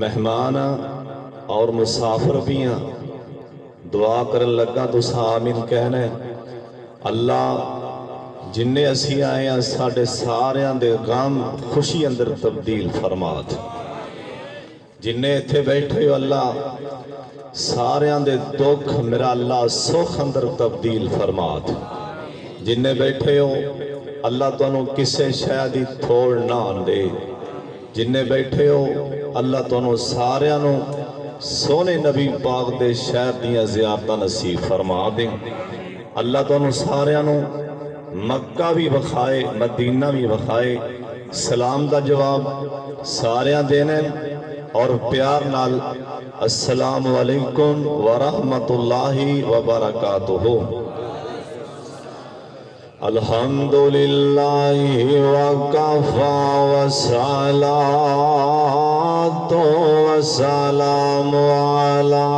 مہمان اور مسافر بھی ہیں، دعا کرن لگا تو آمین کہنا ہے۔ اللہ جننے اسی آئے ہیں ساڑھے ساریاں دے غم خوشی اندر تبدیل فرمات، جننے اتھے بیٹھے ہو اللہ ساریاں دے دکھ میرا اللہ سکھ اندر تبدیل فرمات، جننے بیٹھے ہو اللہ تو انہوں کسے شاید تھوڑ نہ دے، جننے بیٹھے ہو اللہ تو انہوں ساریاں نو سونے نبی پاک دے شہر دیاں زیارتہ نصیب فرما دیں، اللہ تو انہوں ساریاں نو مکہ بھی بخائے مدینہ بھی بخائے، سلام دا جواب ساریاں دینے اور پیار نال السلام علیکم ورحمت اللہ وبرکاتہ۔ الحمدللہ وکفا والصلاة والسلام علی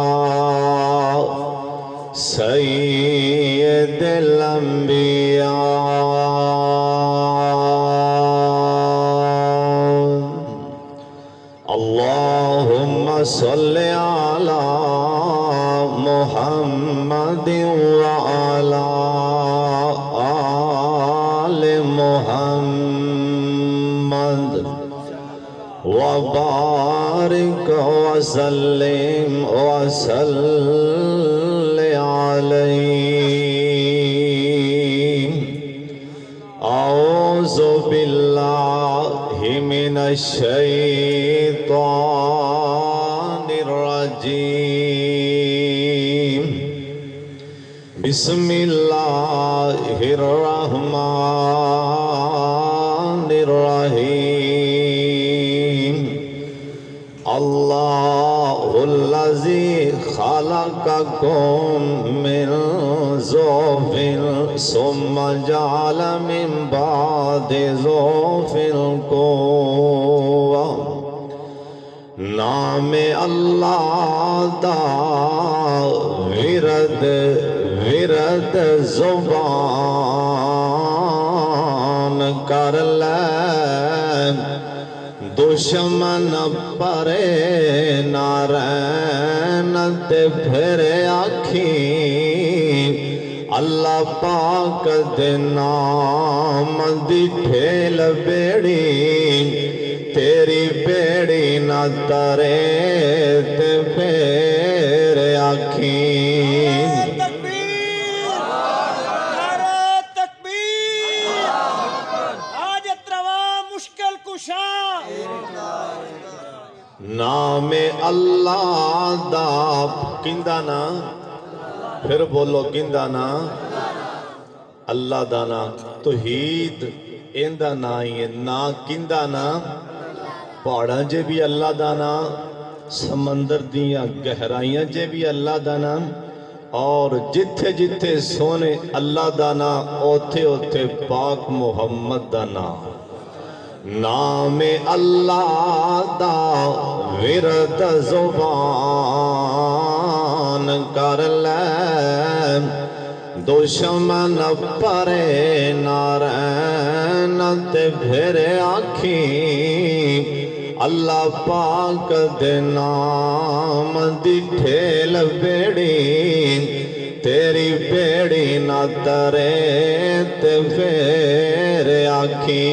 سید الانبیاء اللہم صل علی محمد وعلی آل محمد وبارک وسلم وصلی علیہ۔ اعوذ باللہ من الشیطان الرجیم، بسم اللہ الرحمن الرحیم۔ اللہ الذی خلقکم من ضعف ثم جعل من بعد ضعف قوة۔ نام اللہ دا ورد زبان کر لے، دشمن پرے نہ رہن تے پھر آکھی اللہ پاک دے نام دی ٹھیل بیڑی، تیری بیڑی نہ ترے تے پھر آکھی۔ نام اللہ دا کندہ نا، پھر بولو کندہ نا، اللہ دا نا توحید ایندہ نا ہی نا، کندہ نا پہاڑاں جے بھی اللہ دا نا، سمندر دیاں گہرائیاں جے بھی اللہ دا نا، اور جتھے جتھے سونے اللہ دا نا اوتھے اوتھے پاک محمد دا نا۔ نام اللہ دا ورد زبان کر لے، دشمن پرے نہ رہن تے پھر آکھی اللہ پاک دے نام دی ٹھیل بیڑی، تیری بیڑی نہ ترے تے پھر آکھی۔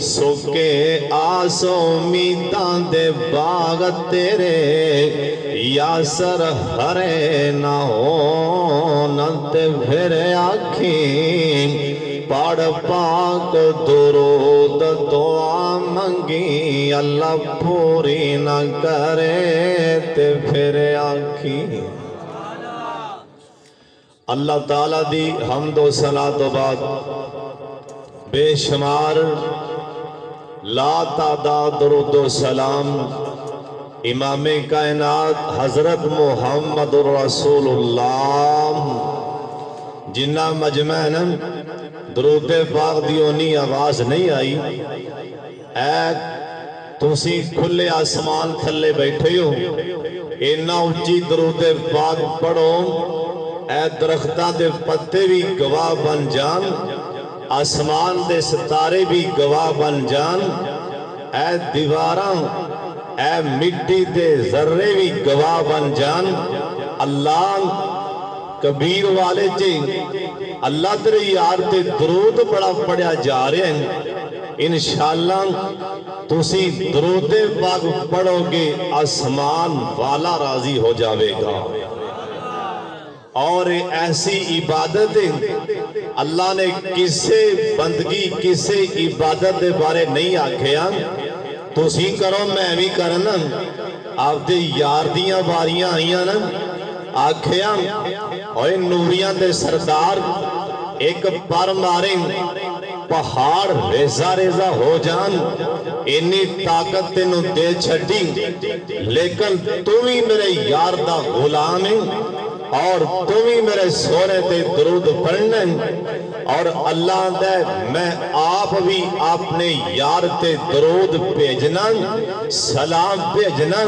سکے آسو امیداں دے باغ تیرے یاسر ہرے نہ ہون تے پھر آکھی پڑھ پاک درود دعا منگی اللہ پوری نہ کرے تے پھر آکھی۔ اللہ تعالیٰ دی حمد و صلاۃ و بعد بے شمار لا تعداد درود و سلام امام کائنات حضرت محمد رسول اللہ جنہ مجمعن درود پاک دیونی آواز نہیں آئی، اے تسی کھلے آسمان تھلے بیٹھے ہو، اینا اچھی درود پاک پڑھو، اے درختہ دے پتے بھی گواہ بن جان، آسمان دے ستارے بھی گواہ بن جان، اے دیواراں اے مٹی دے ذرے بھی گواہ بن جان اللہ کبیر والے جی اللہ تیرے یار تے درود بڑا پڑھیا جا رہے ہیں انشاءاللہ تسی درود پاک پڑھو گے آسمان والا راضی ہو جاوے گا اور ایسی عبادت اللہ نے کسے بندگی کسے عبادت دے بارے نہیں آکھیا تسی کرو میں بھی کرنا آپ دے یار دیاں باریاں آئیاں نا آکھیا اوے نوریاں دے سردار ایک پر ماریں پہاڑ ریزہ ریزہ ہو جان انی طاقت تینوں دے چھٹی لیکن تم ہی میرے یار دا غلام ہیں اور تم ہی میرے سونے تے درود پڑھنے اور اللہ دے میں آپ بھی اپنے یار تے درود بھیجنا سلام بھیجنا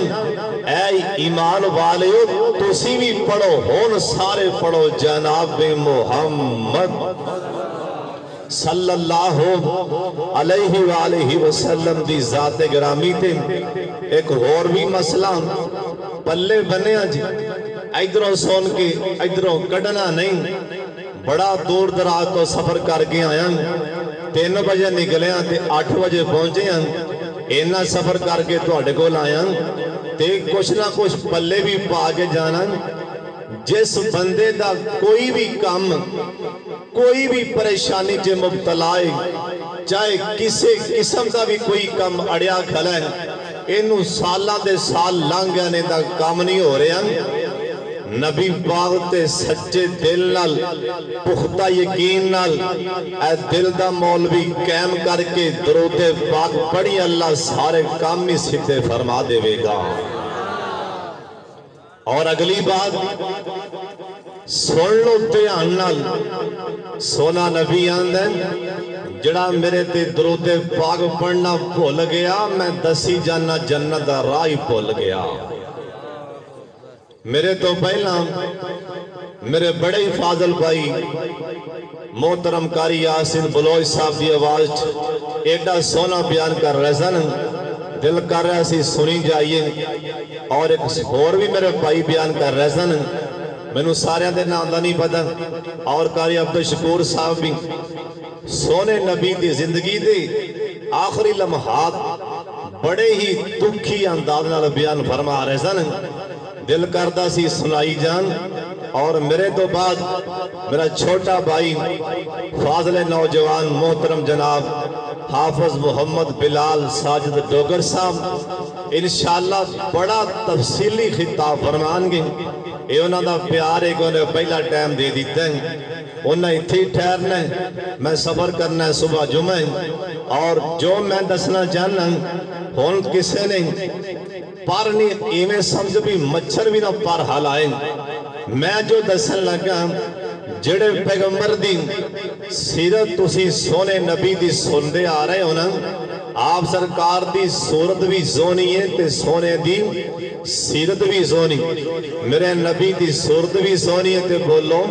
اے ایمان والیو تسی بھی پڑھو ہون سارے پڑھو جناب محمد صلی اللہ علیہ وآلہ وسلم دی ذات گرامی تے ایک اور بھی مسئلہ پلے بنے جی ادھروں سون کے ادھروں کڑنا نہیں بڑا دور دراز تو سفر کر کے آیا 3 بجے نکلے ہیں تے 8 بجے پہنچے ہیں اینا سفر کر کے تو اڑے کو لائیں تے کچھ نہ کچھ پلے بھی پا کے جانا جس بندے دا کوئی بھی کام کوئی بھی پریشانی جے مبتلائے چاہے کسے قسم دا بھی کوئی کام اڑیا کھلا ہے انہوں سالاں دے سال لانگانے دا کام نہیں ہو رہے ہیں نبی پاک تے سچے دل نال پختہ یقین نال اے دل دا مولوی قائم کر کے درود پاک پڑھی اللہ سارے کام ہی سیدھے فرما دے گا اور اگلی بات سن لو دھیان نال سونا نبی آندن جڑا میرے تے درود پاک پڑھنا بھول گیا میں دسی جانا جنت دا راہ بھول گیا میرے تو پہلا میرے بڑے فاضل بھائی محترم قاری یاسین بلوچ صاحب دی آواز ایڈا سونا بیان کر رہے سن دل کر رہا سی سنی جائیے اور ایک اور بھی میرے بھائی بیان کر رہے سن میں نو سارے دے نام دا نہیں پتا اور قاری عبدالشکور صاحب بھی سونے نبی دی زندگی دے آخری لمحات بڑے ہی دکھی انداز نال بیان فرما رہے سن دل کردہ سی سنائی جان اور میرے تو بعد میرا چھوٹا بھائی فاضل نوجوان محترم جناب حافظ محمد بلال ساجد ڈوگر صاحب انشاءاللہ بڑا تفصیلی خطاب فرمان گے اے انہوں دا پیار ایک انہیں پہلا ٹائم دے دیتے ہیں انہیں اتھی ٹھہرنا ہے میں سفر کرنا ہے صبح جمعہ اور جو میں دسنا چاہنا ہون کسے نہیں پر نہیں ایمیں سمجھ بھی مچھر بھی نہ پر حال آئیں میں جو دسن لگا جڑے پیغمبر دی سیرت تسی سونے نبی دی سندے آ رہے ہونا آپ سرکار دی صورت بھی زونی ہے تے سونے دی سیرت بھی زونی میرے نبی دی صورت بھی زونی ہے تے بولو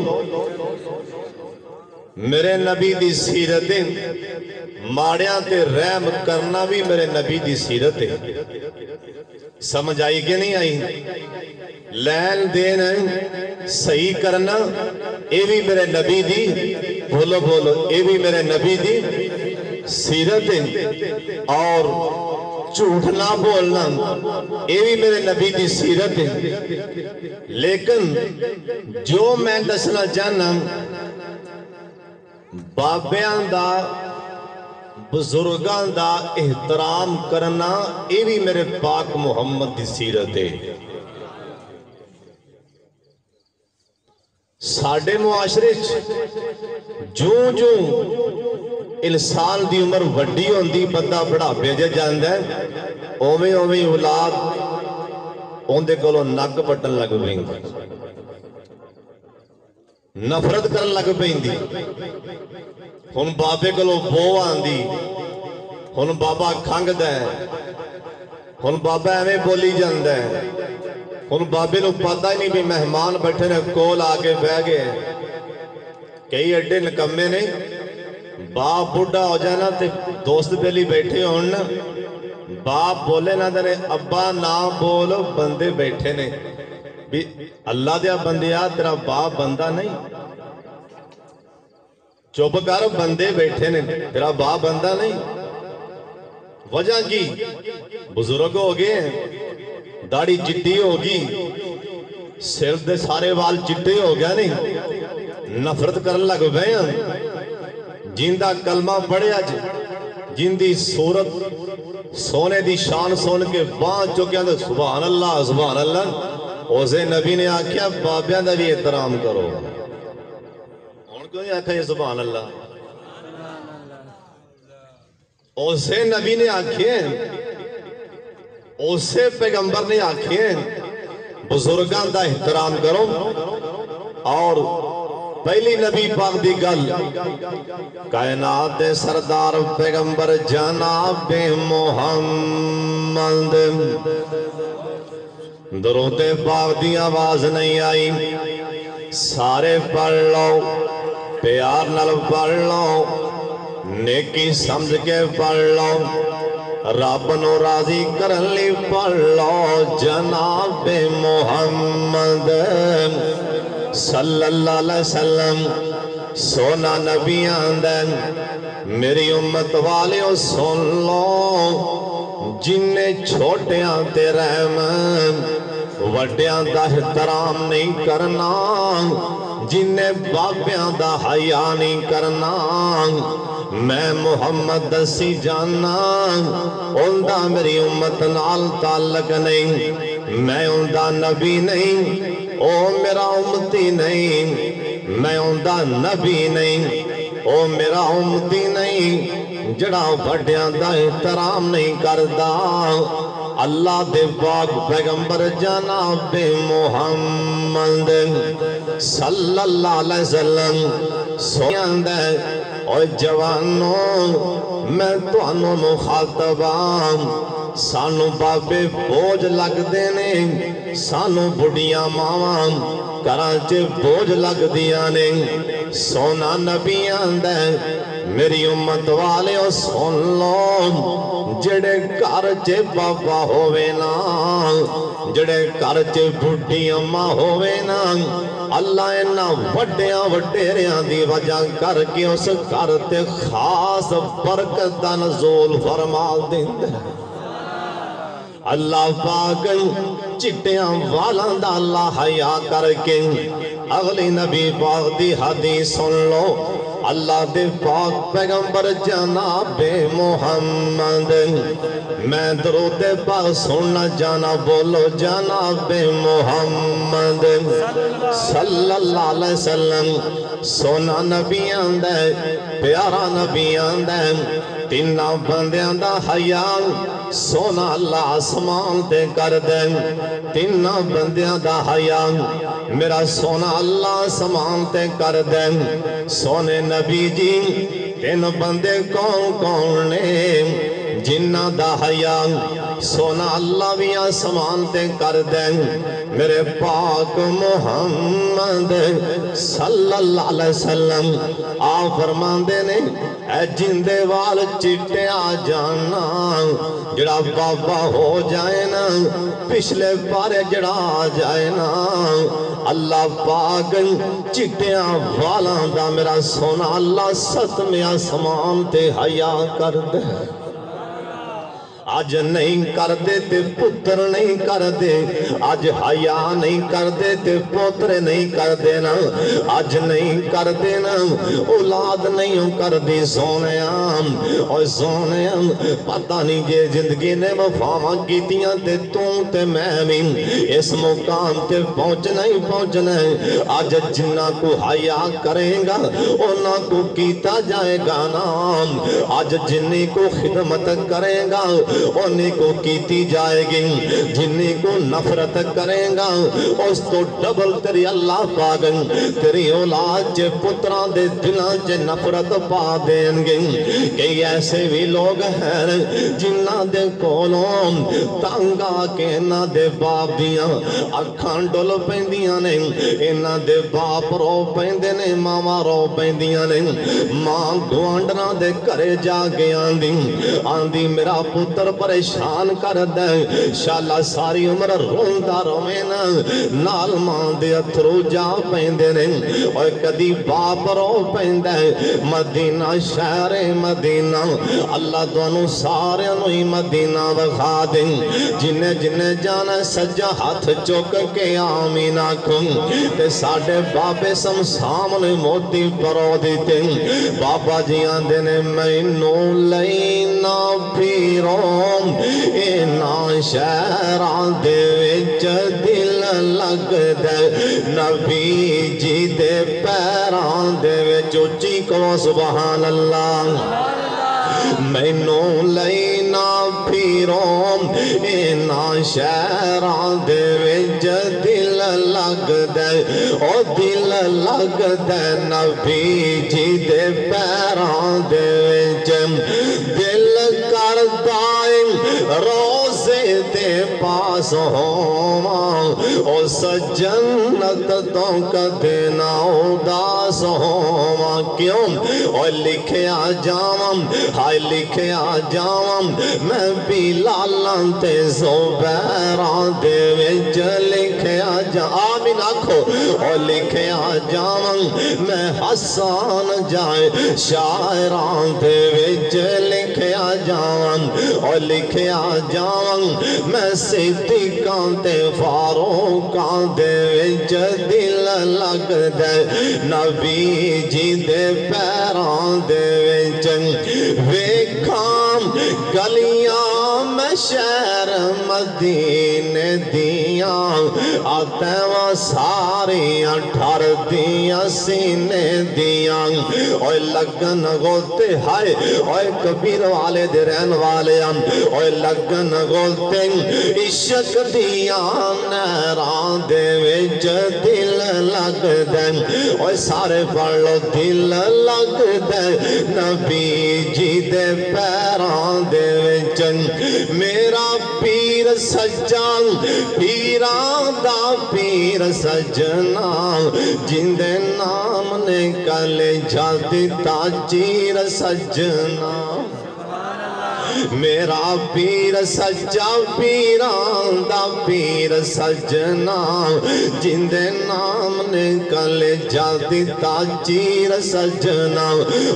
میرے نبی دی سیرت ماڑیاں تے رحم کرنا بھی میرے نبی دی سیرت ہے سمجھ آئی کہ نہیں آئی لین دین صحیح کرنا اے بھی میرے نبی دی بولو بولو اے بھی میرے نبی دی سیرت ہے اور جھوٹ نہ بولنا اے بھی میرے نبی دی سیرت ہے لیکن جو میں دسنا چاہنا بابیاں دا بزرگان دا احترام کرنا اے بھی میرے پاک محمد دی سیرت ہے ساڑھے معاشرے جو انسان دی عمر وڈی ہوندی بندہ بڑا بھیجے جاندہ ہے اویں اولاد اوندے کولو نک پٹن لگ پئیں نفرت کرن لگ پئیں دی ہن بابے کولو بو آندی ہن بابا کھنگدا ہے ہن بابا ایویں بولی جاندا ہے ہن بابے نو پتہ ہی نہیں بھی مہمان بیٹھے نے کول آ کے بہ گئے کئی اڈے نکمے نے باپ بڑھا ہو جانا تے دوست بیلی بیٹھے ہون باپ بولے نہ دے ابا نہ بول بندے بیٹھے نے بھی اللہ دیا بندیا تیرا باپ بندہ نہیں چپ کر بندے بیٹھے نے تیرا باپ بندہ نہیں وجہ کی بزرگ ہو گئے ہیں داڑھی چٹی ہوگی سر دے سارے وال چٹے ہو گیا نہیں نفرت کرن لگ پئے ہیں جیندہ کلمہ پڑھے اج جیندی صورت سونے دی شان سون کے بان چکے ہیں سبحان اللہ اسے نبی نے آکھیا بابیاں دا بھی احترام کرو ہن کیوں نہیں آکھا یہ سبحان اللہ اسے نبی نے آکھے اسے پیغمبر نے آکھے بزرگان دا احترام کرو اور پہلی نبی پاک دی گل کائنات دے سردار پیغمبر جناب محمد درود پاک دی آواز نہیں آئی سارے پڑھ لو پیار نال پڑھ لو نیکی سمجھ کے پڑھ لو رب نو راضی کرن لی پڑھ لو جناب محمد صلی اللہ علیہ وسلم سونا نبی آندن میری امت والیوں سن لو جنہیں چھوٹیاں تے رحم وڈیاں دا احترام نہیں کرنا جنہیں بابیاں دا حیا نہیں کرنا میں محمد دسی جانا اندہ میری امت نال تعلق نہیں میں اندہ نبی نہیں او میرا امتی نہیں میں اندہ نبی نہیں او میرا امتی نہیں جڑا بڑیاں دا احترام نہیں کردا اللہ دے پاک پیغمبر جناب محمد صلی اللہ علیہ وسلم سویاں دے اور جوانوں میں تو انہوں مخاطبان سانو بابے بوجھ لگ دینے سانو بڑیاں ماوان کراچے بوجھ لگ دیانے سونا نبیان دے میری امت والے سن لو جڑے کارچے بابا ہوئے نا جڑے کارچے بڑی اممہ ہوئے نا اللہ انہا وڈیاں وڈیریاں دی وجہ کر کے اس کرتے خاص برکت دا نزول فرما دیندے اللہ پاک چٹیاں والان دا اللہ حیاء کر کے اگلی نبی پاک دی حدیث سن لو اللہ دے پاک پیغمبر جناب محمد میں درود پاک سننا جانا بولو جناب محمد صلی اللہ علیہ وسلم سونا نبی آندے پیارا نبی آندے تینہ بندیاں دا حیاء سونا اللہ آسمان تے کر دے تینہ بندیاں دا حیاء میرا سونا اللہ آسمان تے کر دے سونے نبی جی تین بندے کون کون نے جنہ دا حیاء سونا اللہ بھی آسمان تے کر دے میرے پاک محمد صلی اللہ علیہ وسلم آپ فرمان دے نے اے جندے وال چٹے آ جانا جڑا بابا ہو جائے نا پچھلے پارے جڑا آ جائے نا اللہ پاک چٹیاں والاں دا میرا سونا اللہ ستمیں آسمان تے حیاء کر دے آج نہیں کر دیتے پتر نہیں کر دے آج حیاء نہیں کر دیتے پتر نہیں کر دینا آج نہیں کر دینا اولاد نہیں کر دی سونیاں اور سونیاں پتہ نہیں جے زندگی نے وفاواں کیتیاں تے تے میں بھی اس مقام تے پہنچنا ہی پہنچنا ہے آج جنہ کو حیاء کریں گا انہ کو کیتا جائے گا نام آج جنہ کو خدمت کریں گا انہیں کو کیتی جائے گی جنہیں کو نفرت کریں گا اس تو ڈبل تیری اللہ پاک تیری اولاد جے پتران دے دلان جے نفرت پا دیں گے کئی ایسے بھی لوگ ہیں جنہ دے کولوں تانگا کے انہ دے باپ دیاں اکھان ڈول پیندیاں نے انہ دے باپ رو پیندے نے ماما رو پیندیاں نے ماں گوانڈنا دے کرے جا کے آندی میرا پتر پریشان کر دے شالا ساری عمر روندا روے نا نال ماں دے اتھرو جا پیندے نے اور کدی باپ رو پیندا مدینہ شہر مدینہ اللہ تانوں سارے نوں ہی مدینہ وکھا دے جنہیں جنہیں جانا سجا ہاتھ چوک کے آمین آکھوں تے ساڑھے بابے سم سامنے موتی پرو دیتے بابا جی آندے نے مینوں لینا پیروں اینا شہران دے وچ دل لگ دے نبی جی دے پیران دے وچ اچھی کو سبحان اللہ مینوں لینا پیروں اینا شہران دے وچ دل لگ دے او دل لگ دے نبی جی دے پیران دے وچ دل کردائیں روزے دے پاس ہوواں او سجنت تو کدے نہ اداس ہوواں کیوں او لکھیا جاواں ہائے لکھیا جاواں میں بلالاں تے زبیراں دے وچ لکھیا جاواں آمین آکھو او لکھیا جاواں میں حسان جائے شاعراں دے وچ لکھیا جاواں او لکھیا جاواں میں صدیقاں تے فاروقاں دے وچ دل لگ دے نبی جی دے پیراں دے وچ ویکھاں گلیاں میں شہر مدینے دیاں آتیواں ساریاں ٹھر دیاں سینے دیاں اوہ لگن گولتے ہائے اوہ کبیر والے دے رہن والے اوہ لگن گولتے عشق دیاں نیران دے وچ دل لگ دے اوہ سارے پڑھ لو دل لگ دے نبی جی دے پیران دے وچ میرا پیر سجان پیران دا پیر سجنا جن دے نام نے کلے جاتی تاجیر سجنا میرا پیر سجا پیران دا پیر سجنا جن دے نام نے کلے جاتی تاجیر سجنا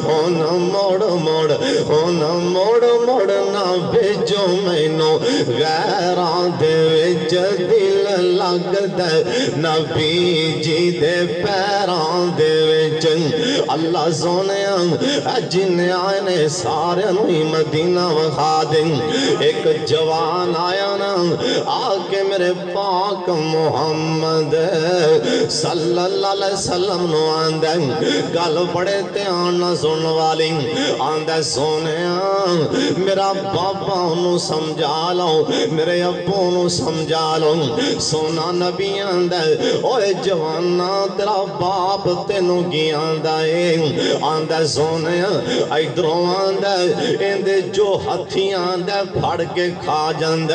ہونا موڑ موڑ ہونا موڑ موڑ نہ بھیجو مینوں غیران دے وچ دل لگ دے نبی جی دے پیران دے وچ اللہ سونیاں جن آئے نے سارے نوی مدینہ وکھا دیں ایک جوان آیا نا آکے میرے پاک محمد صلی اللہ علیہ وسلم نو آندیں گل پڑے تے آنا سن والی آندے سونے میرا بابا انہوں سمجھا لو میرے ابو انہوں سمجھا لو سونا نبی آندے اوہ جوانا تیرا باپ تینوں گی آندے سونے ایدروں آندے اندے جو ہتھی آندے پھڑ کے کھا جاندے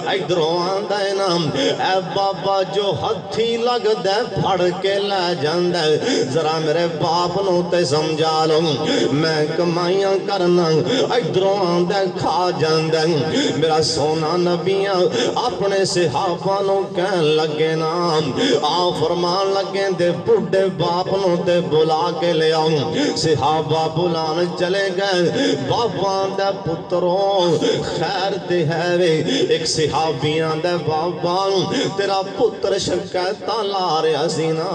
ایدروں آندے نام اے بابا جو ہتھی لگ دے پھڑ کے لے جاندے ذرا میرے باپ نو تے سمجھا لو میں کمائیاں کرنا ایدروں آندے کھا جاندے میرا سونا نبیاں اپنے صحابہ نو کہن لگے نام آ فرمان لگے دے بڑھے باپ نو تے بلا کے لے آؤں صحابہ بلان چلے گئے بابا دے پتروں خیر دے ہے وے ایک صحابیاں دے بابا تیرا پتر شکایتاں لا رہا سینا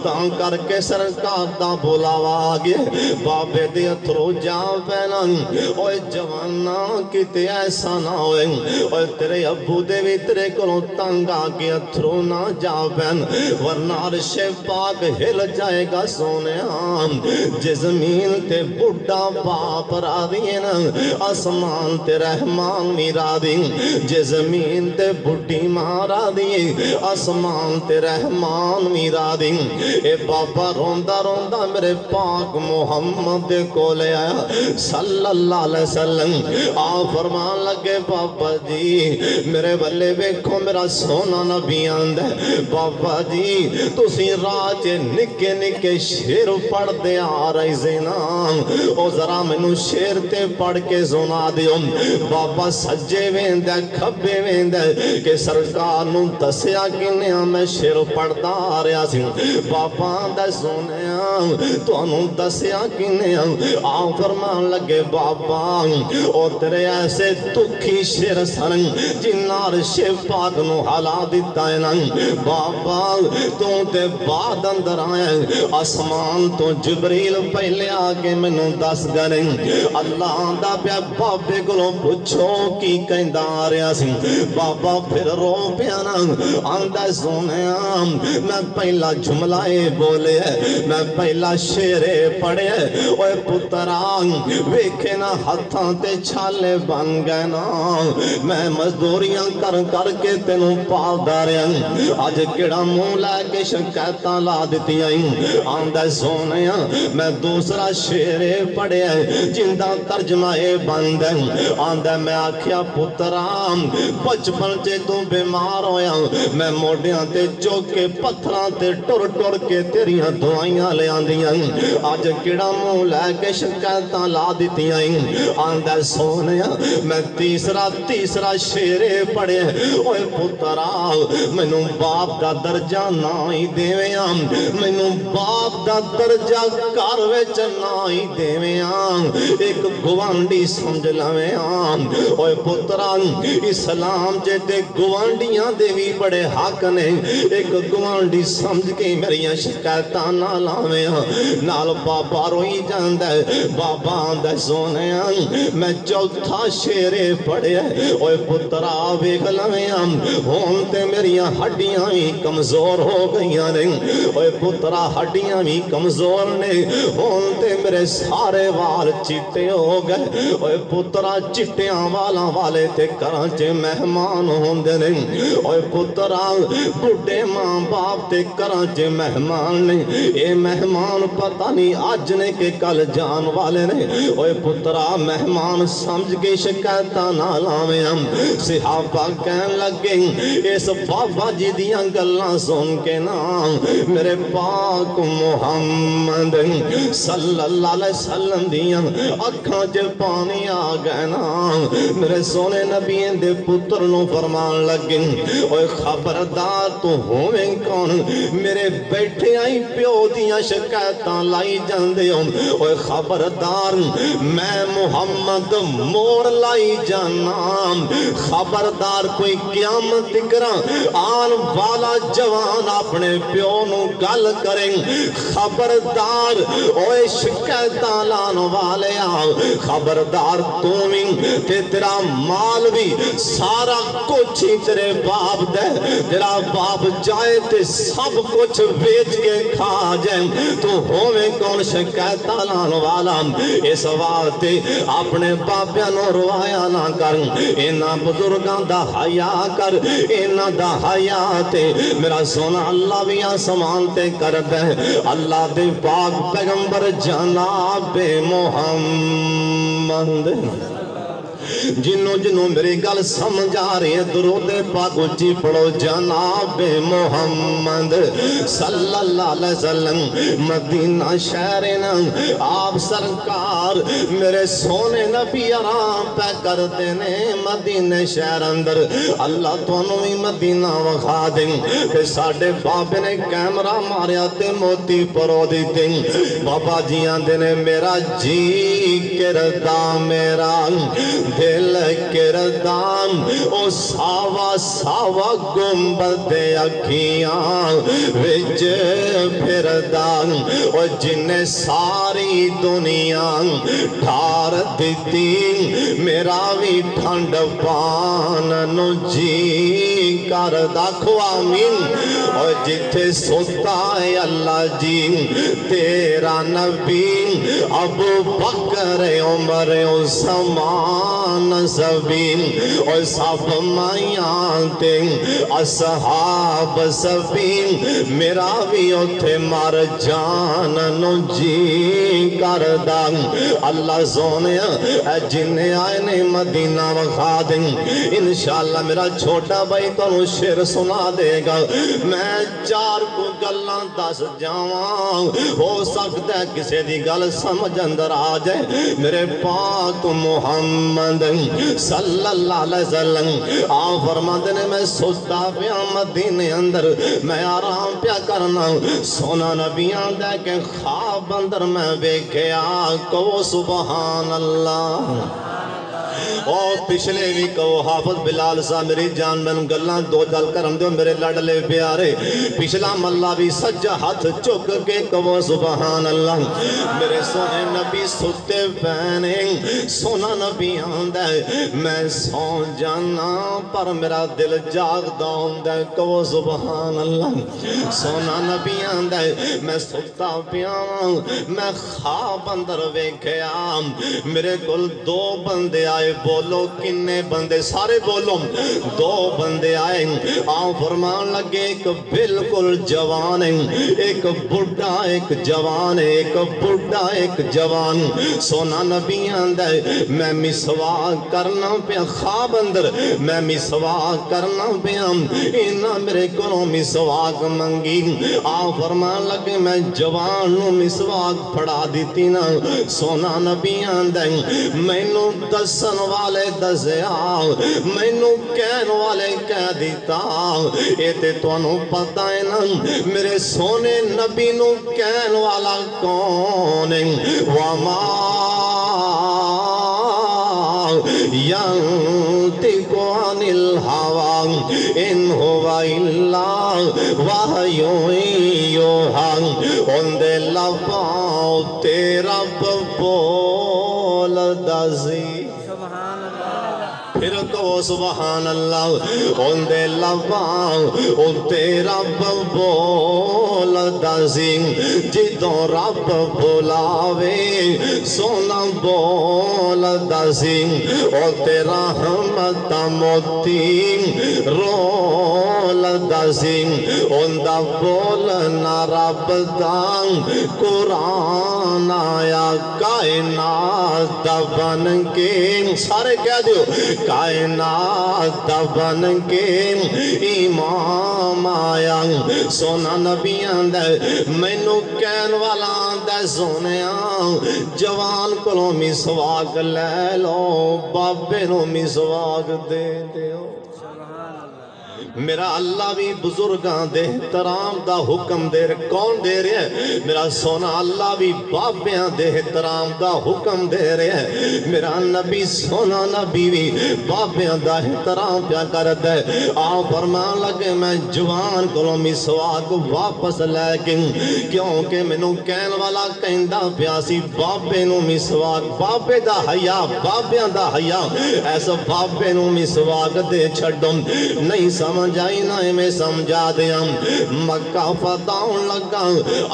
تاں کر کے سرکار دا بلاوا آگے بابے دے اترو جا پینا اوہ جوانا کتے ایسا نہ ہوئے اوہ تیرے ابو دے بھی تیرے کلوں تنگا کے اترو نہ جا پین ورنہ عرش پاک ہل جائے گا سونے جے زمین تے بڑھا باپ را دین آسمان تے رحمان میرا دین جے زمین تے بڑھی مارا دین آسمان تے رحمان میرا دین اے بابا روندہ روندہ میرے پاک محمد کو لے آیا صلی اللہ علیہ وسلم فرمان لگے بابا جی میرے بلے بیکھو میرا سونا بھی آندا بابا جی تسی راج نکے نکے شیر پڑھ دے آ رہی زینا او ذرا مینوں شیر تے پڑھ کے سنا دیو بابا سجے ویندا کھبے ویندا کہ سرکار نوں دسیا کنے میں شیر پڑھدا آ رہا سی بابا دا سونیا تانوں دسیا کنے آ فرمان لگے بابا او تیرے ایسے دکھی شیر سن جنار شیف پاک نو حالا دیتا ہے نا بابا تو تے بعد اندر آئے آسمان تو جبریل پہلے آگے منو دس گنے اللہ دا پیا بابے کو پوچھو کی کہندا آ رہا سی بابا پھر رو پیانا آندہ سونیا میں پہلا جملہ بولے میں پہلا شیرے پڑھے اوے پتران ویکھے نا ہتھاں تے چھالے بن گئے نا میں مزدوریاں کر کر کے تینوں پال داریا آج کیڑا منہ لے کے شکایتاں لا دیتی آئی آندہ سونیا میں دوسرا شیرے پڑھے جندہ ترجمہ بند آندہ میں آکھیا پتران بچپن چے تو بیمار ہویا میں موڑیاں تے چوکے پتھراں تے ٹر ٹر کے تیریاں دعائیاں لے آندیاں آج کیڑا منہ لے کے شکایتاں لا دیتی آئی آندہ سونیا میں تیسرا شیرے پڑھے اوے پترا مینوں باپ دا درجہ نائی دیویاں مینوں باپ دا درجہ کارویچ نائی دیویاں ایک گوانڈی سمجھ لویاں اوے پترا اسلام جیتے گوانڈیاں دیوی بڑے حق نے ایک گوانڈی سمجھ کے میریاں شکایتاں نہ لاویاں نال بابا روئی جاندہ بابا آندہ سونیاں میں چوتھا شیرے پڑھے اوے پترا ویکھ لویاں ہون تے میریاں ہڈیاں بھی کمزور ہو گئیاں نے اوے پترا ہڈیاں بھی کمزور نے ہون تے میرے سارے وال چٹے ہو گئے اوے پترا چٹیاں والا والے تے کراچے مہمان ہوندے نے اوے پترا بڑھے ماں باپ تے کراچے مہمان نے اے مہمان پتہ نہیں آج نے کہ کل جان والے نے اوے پترا مہمان سمجھ کے شکایتاں نہ لاویں ہم صحابہ کہن لگے اس بابا جی دیاں گلاں سن کے نا میرے پاک محمد صلی اللہ علیہ وسلم دیاں اکھاں چ پانی آ گئے نا میرے سونے نبی دے پتر نو فرمان لگے اوے خبردار تو ہوویں کون میرے بیٹھے آئی پیو دیاں شکایتاں لائی جاندے ہوں اوے خبردار میں محمد موڑ لائی جانا خبردار کوئی قیامت تکرا آن والا جوان اپنے پیو نو گل کریں خبردار اوے شکایتاں لان والے خبردار تمہیں تے تیرا مال بھی سارا کچھ ہی تیرے باپ دے تیرا باپ جائے تے سب کچھ بیچ کے کھا جائیں تو ہوویں کون شکایتاں لان والا اس واسطے اپنے باپیاں نو روایا نہ کر اینا بزرگاں دا حیا کر اینا دا حیا تے میرا سونا اللہ بھی آسمان تے کر دے اللہ دے پاک پیغمبر جناب محمد جنوں جنوں میری گل سمجھ آ رہی ہے درود پاک اچھی پڑھو جناب محمد صلی اللہ علیہ وسلم مدینہ شہرنا آپ سرکار میرے سونے نبی آرام پہ کر دینے مدینہ شہر اندر اللہ تونوں ہی مدینہ وخا دیں کہ ساڑھے بابے نے کیمرہ ماریا تے موتی پرو دیتے بابا جی آندے نے میرا جی کردہ میرا دل کردان او ساوا ساوا گنبد اکھیاں وچ پھردان او جن ساری دنیا ٹھار دیتی میرا بھی ٹھنڈ پاننو جی کردا کھو آمین او جتھے ستا ہے اللہ جی تیرا نبی ابو بکر عمر عثمان سبین اور سب مائیاں تے اصحاب سبین میرا بھی اتھے مر جاننو جی کردہ اللہ سونے اے جن آئے نے مدینہ وخا دیں انشاءاللہ میرا چھوٹا بھائی تو انہوں شیر سنا دے گا میں چار کو گلاں دس جاواں ہو سکتا ہے کسی دی گل سمجھ اندر آ جائے میرے پاک محمد صلی اللہ علیہ وسلم آپ فرماتے نے میں سوتا پیا مدینے اندر میں آرام پیا کرنا سونا نبیاں دے کے خواب اندر میں بیکھیا کو سبحان اللہ اور پچھلے بھی کہو حافظ بلال صاحب میری جان میں گلاں دو جل کرم دو میرے لڑلے پیارے پچھلا ملا بھی سجا ہاتھ چک کے کہو سبحان اللہ میرے سونے نبی ستے پہنے سونا نبی آندے میں سو جانا پر میرا دل جاگ داندے کہو سبحان اللہ سونا نبی آندے میں ستا پیاں میں خواب اندر ویکھیا میرے کل دو بندے آئے بولو کنے بندے سارے بولو دو بندے آئے آؤ فرمان لگے ایک بالکل جوان ایک بڑھا ایک جوان ایک بڑھا ایک جوان سونا نبی آندے میں مسواک کرنا پیا خواب اندر میں مسواک کرنا پیا اینا میرے کلوں مسواک منگی آؤ فرمان لگے میں جوان مسواک پڑھا دیتی نا سونا نبی آندے میں نو دسن والے دسیا مینوں کہن والے کہہ دیتا اے تے تانوں پتہ ہے نا میرے سونے نبی نوں کہن والا کون ہے وما ينطق عن الهوى إن هو إلا وحي يوحى اندے لباں تیرا بول دسی پھر کہو سبحان اللہ اندے لباں تیرا بول دسی جدوں رب بلاوے سونا بول دسی او تیرا رحمت موتی رول دسی اندہ بولنا رب دان قرآن آیا کائنات بن کے سارے کہہ دیو کائنات بن کے امام آیا سونا نبی آندے مینوں کہن والا آندے سونیا جوان کلوں مسواک لے لو بابے نو مسواک دے دیو میرا اللہ بھی بزرگاں دے احترام دا حکم دے رہے کون دے رہے ہیں میرا سونا اللہ بھی بابیاں دے احترام دا حکم دے رہے ہیں میرا نبی سونا نبی بھی بابیاں دا احترام پیا کر دے آؤ فرمان لگے میں جوان کلوں مسواک واپس لے کے کیونکہ مینوں کہن والا کہندا پیاسی بابے نو مسواک بابے دا حیا بابیاں دا حیا ایسا بابے نو مسواک دے چھڑوں نہیں سمجھ آئی نہ میں سمجھا دیا مکہ فتح لگا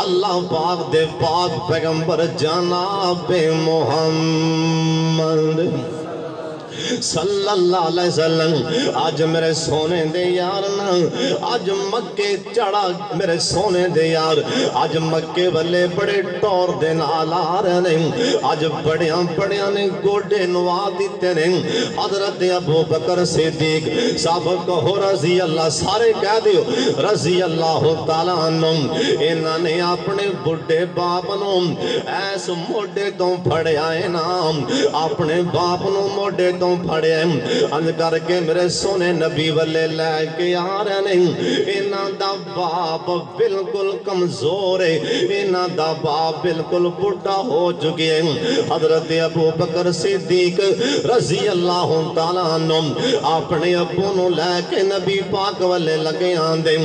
اللہ پاک دے پاک پیغمبر جناب محمد صلی اللہ علیہ وسلم آج میرے سونے دے یارنا آج مکے چڑھا میرے سونے دے یار آج مکے والے بڑے ٹور دے نال آ رہے ہیں آج بڑیاں بڑیاں نے گوڑے نوا دیتے ہیں حضرت ابو بکر صدیق صاحب کہو رضی اللہ سارے کہہ دیو رضی اللہ تعالیٰ عنہ انہاں نے اپنے بڑھے باپ نو ایس موڑے تو پھڑے آئے نام اپنے باپ نو موڑے تو پھڑے انج کر کے میرے سونے نبی والے لے کے آ رہے ہیں انہاں دا باپ بالکل کمزور ہے انہاں دا باپ بالکل بڑھا ہو چکے ہیں حضرت ابو بکر صدیق رضی اللہ تعالیٰ عنہ اپنے ابو نو لے کے نبی پاک والے لگے آندے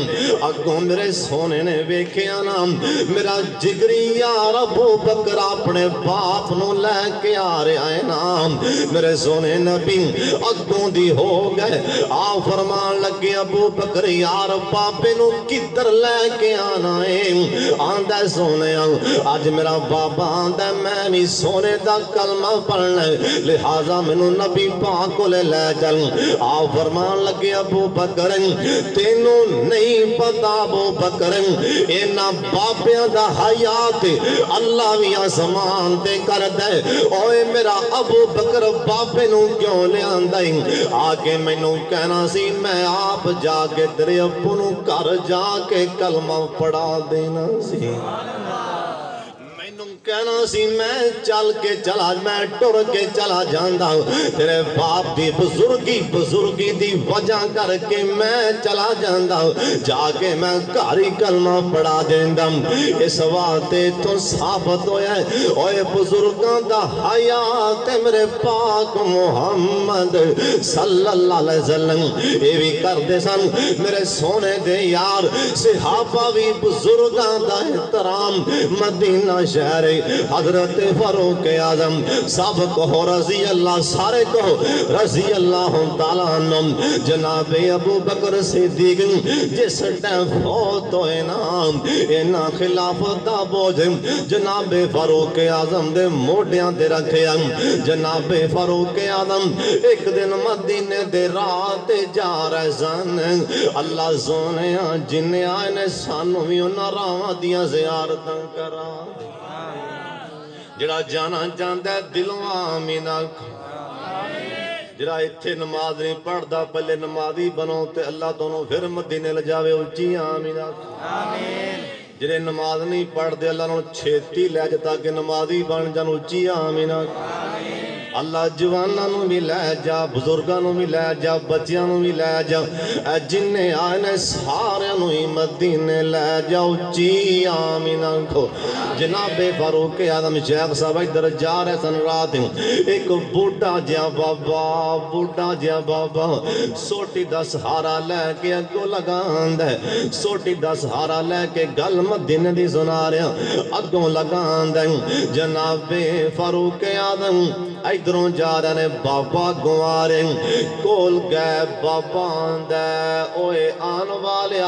اگوں میرے سونے نے ویکھیا نا میرا جگری یار ابو بکر اپنے باپ نو لے کے آ رہے آئے نا میرے سونے نبی اگوں دی ہو گئے آؤ فرمان لگے ابو بکر یار باپے نو کدھر لے کے آنا ہے آندہ سونے آج میرا بابا آندہ میں بھی سونے دا کلمہ پڑھنا لہذا منو نبی پاک کو لے چل آؤ فرمان لگے ابو بکر تینوں نہیں پتا ابو بکر اینا باپیاں دا حیات اللہ بھی آسمان دے کر دے اوے میرا ابو بکر باپے نو کیوں لیا آ کے مینوں کہنا سی میں آپ جا کے تیرے ابو نوں گھر جا کے کلمہ پڑھا دینا سی کہنا سی میں چل کے چلا میں ٹر کے چلا جاندا تیرے باپ دی بزرگی دی وجہ کر کے میں چلا جاندا جا کے میں گھری کلمہ پڑھا دیندا اس واسطے تو ثابت ہویا ہے اوے بزرگاں دا حیا تے میرے پاک محمد صلی اللہ علیہ وسلم اے بھی کردے سن میرے سونے دے یار صحابہ بھی بزرگاں دا احترام مدینہ شہر حضرت فاروق اعظم سب کہو رضی اللہ سارے کہو رضی اللہ تعالیٰ عنہ جناب ابو بکر صدیق جس ٹائم فوت ہوئے نام اینا خلافت دا بوجھ جناب فاروق اعظم دے موڈیاں دے رکھے جناب فاروق اعظم ایک دن مدینے دے رات جا رہے سن اللہ سونے جنہیں آئے نے سانو بھی انہاں راواں دیاں زیارتاں کرا جڑا جانا چاہتا ہے دلوں آمین جڑا اتھے نماز نہیں پڑھدا پہلے نمازی بنو تے اللہ تونوں پھر مدینے لے جاوے اچھی آمین جڑے نماز نہیں پڑھدے اللہ نوں چھیتی لے جا تاکہ نمازی بن جان اچھی آمین اللہ جواناں نوں بھی لے جا بزرگاں نوں بھی لے جا بچیاں نوں بھی لے جا اے جنہیں آئے نے سارے نوں ہی مدینے لے جا اچھی آمین کو جناب فاروق اعظم شیخ صاحب ادھر جا رہے سن رات ایک بوڑھا جیا بابا سوٹی دا سہارا لے کے اگوں لگاند ہے سوٹی دا سہارا لے کے گل مدینے دی سنا رہا اگوں لگاند ہے جناب فاروق اعظم ادھروں جا رہے نے بابا گوارے کول گئے بابا آندے اوے آن والے